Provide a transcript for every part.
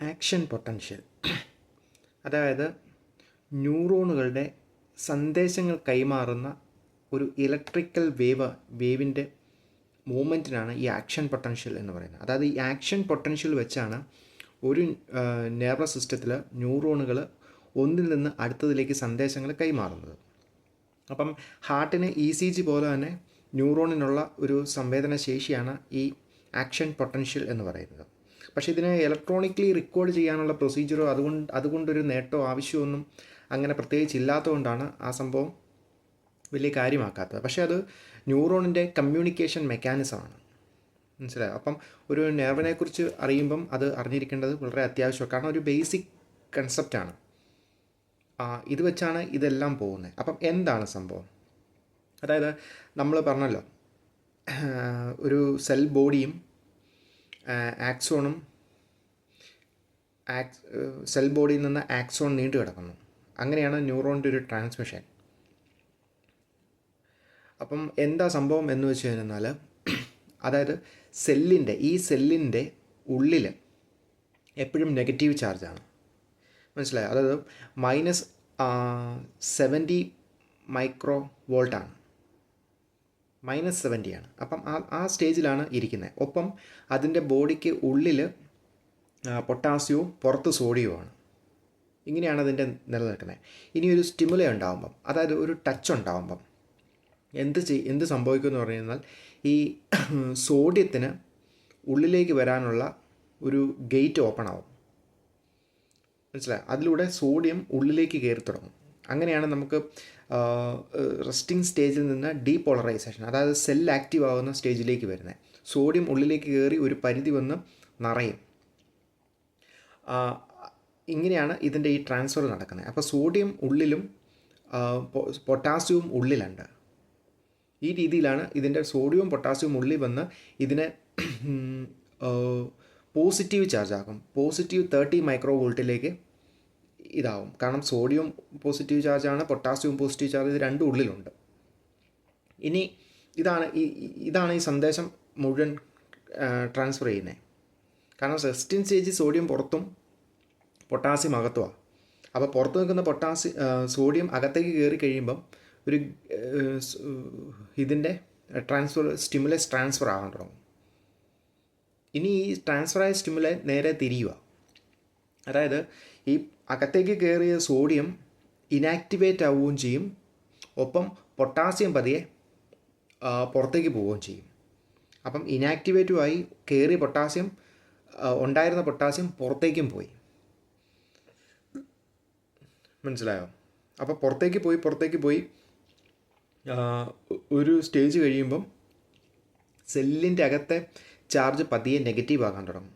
Action potential, അതായത് ന്യൂറോണുകളുടെ സന്ദേശങ്ങൾ കൈമാറുന്ന ഒരു ഇലക്ട്രിക്കൽ വേവിൻ്റെ മൂവ്മെൻറ്റിനാണ് ഈ ആക്ഷൻ പൊട്ടൻഷ്യൽ എന്ന് പറയുന്നത്. അതായത് ഈ ആക്ഷൻ പൊട്ടൻഷ്യൽ വെച്ചാണ് ഒരു നെർവസ് സിസ്റ്റത്തിൽ ന്യൂറോണുകൾ ഒന്നിൽ നിന്ന് അടുത്തതിലേക്ക് സന്ദേശങ്ങൾ കൈമാറുന്നത്. അപ്പം ഹാർട്ടിന് ECG പോലെ തന്നെ ന്യൂറോണിനുള്ള ഒരു സംവേദന ശേഷിയാണ് ഈ ആക്ഷൻ പൊട്ടൻഷ്യൽ എന്ന് പറയുന്നത്. പക്ഷേ ഇതിനെ ഇലക്ട്രോണിക്കലി റെക്കോർഡ് ചെയ്യാനുള്ള പ്രൊസീജിയറോ അതുകൊണ്ടൊരു നേട്ടമോ ആവശ്യമൊന്നും അങ്ങനെ പ്രത്യേകിച്ച് ഇല്ലാത്തതുകൊണ്ടാണ് ആ സംഭവം വലിയ കാര്യമാക്കാത്തത്. പക്ഷേ അത് ന്യൂറോണിൻ്റെ കമ്മ്യൂണിക്കേഷൻ മെക്കാനിസമാണ്. മനസ്സിലായോ? അപ്പം ഒരു നെർവിനെക്കുറിച്ച് അറിയുമ്പം അത് അറിഞ്ഞിരിക്കേണ്ടത് വളരെ അത്യാവശ്യമാണ്. കാരണം ഒരു ബേസിക് കൺസെപ്റ്റാണ്. ഇത് വെച്ചാണ് ഇതെല്ലാം പോകുന്നത്. അപ്പം എന്താണ് സംഭവം? അതായത് നമ്മൾ പറഞ്ഞല്ലോ, ഒരു സെൽ ബോഡിയും ആക്സോണും സെൽ ബോഡിയിൽ നിന്ന് ആക്സോൺ നീണ്ടു കിടക്കുന്നു. അങ്ങനെയാണ് ന്യൂറോണിൻ്റെ ഒരു ട്രാൻസ്മിഷൻ. അപ്പം എന്താ സംഭവം എന്ന് വെച്ച് കഴിഞ്ഞാൽ, അതായത് ഈ സെല്ലിൻ്റെ ഉള്ളിൽ എപ്പോഴും നെഗറ്റീവ് ചാർജാണ്. മനസ്സിലായോ? അതായത് -70 മൈക്രോ വോൾട്ടാണ്, -70 അപ്പം ആ സ്റ്റേജിലാണ് ഇരിക്കുന്നത്. ഒപ്പം അതിൻ്റെ ബോഡിക്ക് ഉള്ളിൽ പൊട്ടാസ്യവും പുറത്ത് സോഡിയവുമാണ്. ഇങ്ങനെയാണ് അതിൻ്റെ നിലനിൽക്കുന്നത്. ഇനി ഒരു സ്റ്റിമുലേ ഉണ്ടാകുമ്പം, അതായത് ഒരു ടച്ച് ഉണ്ടാകുമ്പം എന്ത് സംഭവിക്കുമെന്ന് പറഞ്ഞു കഴിഞ്ഞാൽ, ഈ സോഡിയത്തിന് ഉള്ളിലേക്ക് വരാനുള്ള ഒരു ഗേറ്റ് ഓപ്പൺ ആവും. മനസ്സിലായി? അതിലൂടെ സോഡിയം ഉള്ളിലേക്ക് കയറി തുടങ്ങും. അങ്ങനെയാണ് നമുക്ക് റെസ്റ്റിംഗ് സ്റ്റേജിൽ നിന്ന് ഡീപോളറൈസേഷൻ, അതായത് സെൽ ആക്റ്റീവ് ആകുന്ന സ്റ്റേജിലേക്ക് വരുന്നത്. സോഡിയം ഉള്ളിലേക്ക് കയറി ഒരു പരിധി വന്ന് നിറയും. ഇങ്ങനെയാണ് ഇതിൻ്റെ ഈ ട്രാൻസ്ഫർ നടക്കുന്നത്. അപ്പോൾ സോഡിയം ഉള്ളിലും പൊട്ടാസ്യവും ഉള്ളിലുണ്ട്. ഈ രീതിയിലാണ് ഇതിൻ്റെ സോഡിയവും പൊട്ടാസ്യവും ഉള്ളിൽ വന്ന് ഇതിനെ പോസിറ്റീവ് ചാർജ് ആകും. +30 മൈക്രോ വോൾട്ടിലേക്ക് ഇതാവും. കാരണം സോഡിയം പോസിറ്റീവ് ചാർജാണ്, പൊട്ടാസ്യവും പോസിറ്റീവ് ചാർജ്, ഇത് രണ്ടും ഉള്ളിലുണ്ട്. ഇനി ഇതാണ് ഈ സന്ദേശം മുഴുവൻ ട്രാൻസ്ഫർ ചെയ്യുന്നത്. കാരണം റെസ്റ്റിംഗ് സ്റ്റേജിൽ സോഡിയം പുറത്തും പൊട്ടാസ്യം അകത്തുമാണ്. അപ്പോൾ പുറത്ത് നിൽക്കുന്ന സോഡിയം അകത്തേക്ക് കയറി കഴിയുമ്പം ഒരു ഇതിൻ്റെ സ്റ്റിമുലസ് ട്രാൻസ്ഫർ ആകാൻ തുടങ്ങും. ഇനി ഈ ട്രാൻസ്ഫറായ സ്റ്റിമുലേ നേരെ തിരിയുക. അതായത് ഈ അകത്തേക്ക് കയറിയ സോഡിയം ഇനാക്ടിവേറ്റ് ആവുകയും ചെയ്യും. ഒപ്പം പൊട്ടാസ്യം പതിയെ പുറത്തേക്ക് പോവുകയും ചെയ്യും. അപ്പം ഇനാക്ടിവേറ്റുമായി കയറിയ പൊട്ടാസ്യം, ഉണ്ടായിരുന്ന പൊട്ടാസ്യം പുറത്തേക്കും പോയി. മനസ്സിലായോ? അപ്പോൾ പുറത്തേക്ക് പോയി ഒരു സ്റ്റേജ് കഴിയുമ്പം സെല്ലിൻ്റെ അകത്തെ ചാർജ് പതിയെ നെഗറ്റീവ് ആകാൻ തുടങ്ങും.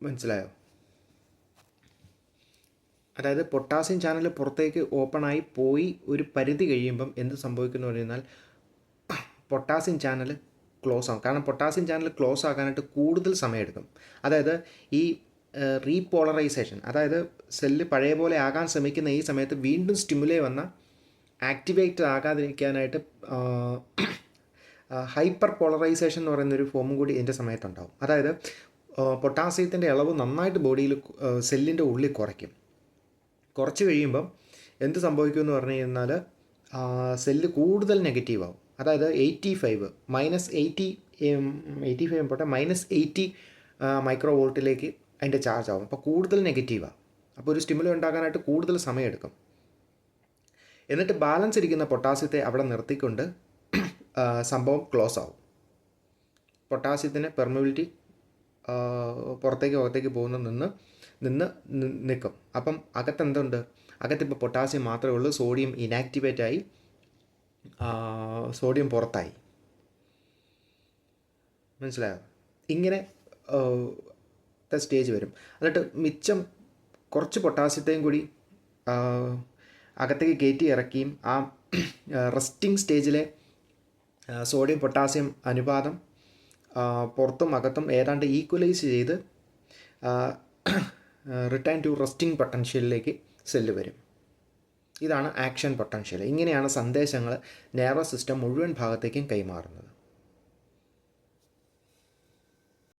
മനസ്സിലായോ? അതായത് പൊട്ടാസ്യം ചാനൽ പുറത്തേക്ക് ഓപ്പണായി പോയി ഒരു പരിധി കഴിയുമ്പം എന്ത് സംഭവിക്കുന്നു പറഞ്ഞാൽ, പൊട്ടാസ്യം ചാനൽ ക്ലോസ് ആകും. കാരണം പൊട്ടാസ്യം ചാനൽ ക്ലോസ് ആകാനായിട്ട് കൂടുതൽ സമയമെടുക്കും. അതായത് ഈ റീപോളറൈസേഷൻ, അതായത് സെല്ല് പഴയ പോലെ ആകാൻ ശ്രമിക്കുന്ന ഈ സമയത്ത് വീണ്ടും സ്റ്റിമുലേ വന്ന ആക്ടിവേറ്റ് ആകാതിരിക്കാനായിട്ട് ഹൈപ്പർ പോളറൈസേഷൻ എന്ന് പറയുന്നൊരു ഫോമും കൂടി ഇതിൻ്റെ സമയത്തുണ്ടാകും. അതായത് പൊട്ടാസ്യത്തിൻ്റെ അളവ് നന്നായിട്ട് ബോഡിയിൽ സെല്ലിൻ്റെ ഉള്ളിൽ കുറച്ച് കഴിയുമ്പം എന്ത് സംഭവിക്കുമെന്ന് പറഞ്ഞു കഴിഞ്ഞാൽ, സെല്ല് കൂടുതൽ നെഗറ്റീവ് ആവും. അതായത് 85 പോട്ടെ -80 മൈക്രോ വോൾട്ടിലേക്ക് അതിൻ്റെ ചാർജ് ആവും. അപ്പോൾ കൂടുതൽ നെഗറ്റീവാണ്. അപ്പോൾ ഒരു സ്റ്റിമുലേ ഉണ്ടാകാനായിട്ട് കൂടുതൽ സമയമെടുക്കും. എന്നിട്ട് ബാലൻസ് ഇരിക്കുന്ന പൊട്ടാസ്യത്തെ അവിടെ നിർത്തിക്കൊണ്ട് സംഭവം ക്ലോസ് ആവും. പൊട്ടാസ്യത്തിന് പെർമിബിലിറ്റി പുറത്തേക്ക് പോകുന്ന നിൽക്കും. അപ്പം അകത്തെന്തുണ്ട്? അകത്തിപ്പോൾ പൊട്ടാസ്യം മാത്രമേ ഉള്ളൂ. സോഡിയം ഇനാക്ടിവേറ്റായി, സോഡിയം പുറത്തായി. മനസ്സിലായോ? ഇങ്ങനെ സ്റ്റേജ് വരും. എന്നിട്ട് മിച്ചം കുറച്ച് പൊട്ടാസ്യത്തെയും കൂടി അകത്തേക്ക് കയറ്റി ഇറക്കിയും ആ റെസ്റ്റിംഗ് സ്റ്റേജിലെ സോഡിയം പൊട്ടാസ്യം അനുപാതം പുറത്തും അകത്തും ഏതാണ്ട് ഈക്വലൈസ് ചെയ്ത് റിട്ടേൺ ടു റെസ്റ്റിംഗ് പൊട്ടൻഷ്യലിലേക്ക് സെല്ല് വരും. ഇതാണ് ആക്ഷൻ പൊട്ടൻഷ്യൽ. ഇങ്ങനെയാണ് സന്ദേശങ്ങൾ നെർവസ് സിസ്റ്റം മുഴുവൻ ഭാഗത്തേക്കും കൈമാറുന്നത്.